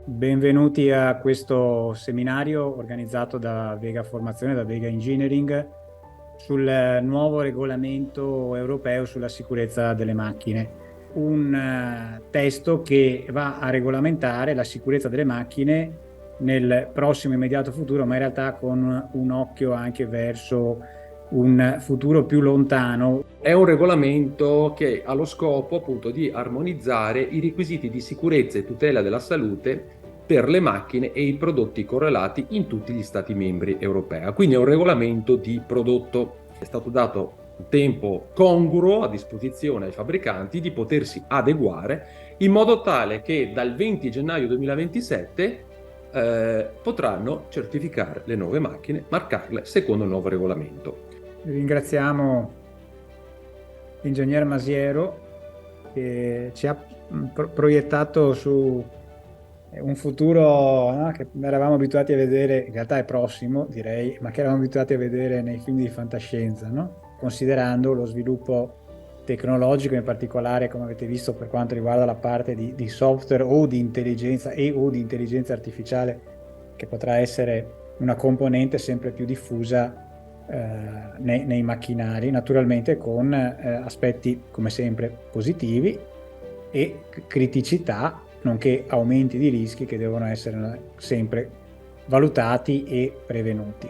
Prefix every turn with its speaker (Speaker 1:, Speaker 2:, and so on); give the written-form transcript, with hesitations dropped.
Speaker 1: Benvenuti a questo seminario organizzato da Vega Formazione, da Vega Engineering, sul nuovo regolamento europeo sulla sicurezza delle macchine. Un testo che va a regolamentare la sicurezza delle macchine nel prossimo immediato futuro, ma in realtà con un occhio anche verso un futuro più lontano.
Speaker 2: È un regolamento che ha lo scopo appunto di armonizzare i requisiti di sicurezza e tutela della salute per le macchine e i prodotti correlati in tutti gli Stati membri europei. Quindi è un regolamento di prodotto. È stato dato un tempo congruo a disposizione ai fabbricanti di potersi adeguare in modo tale che dal 20 gennaio 2027 potranno certificare le nuove macchine, marcarle secondo il nuovo regolamento.
Speaker 1: Ringraziamo l'ingegner Masiero che ci ha proiettato su un futuro, no, che eravamo abituati a vedere, in realtà è prossimo, direi, ma che eravamo abituati a vedere nei film di fantascienza, no? Considerando lo sviluppo tecnologico, in particolare, come avete visto, per quanto riguarda la parte di software o di intelligenza o di intelligenza artificiale, che potrà essere una componente sempre più diffusa nei macchinari, naturalmente con aspetti come sempre positivi e criticità, nonché aumenti di rischi che devono essere sempre valutati e prevenuti.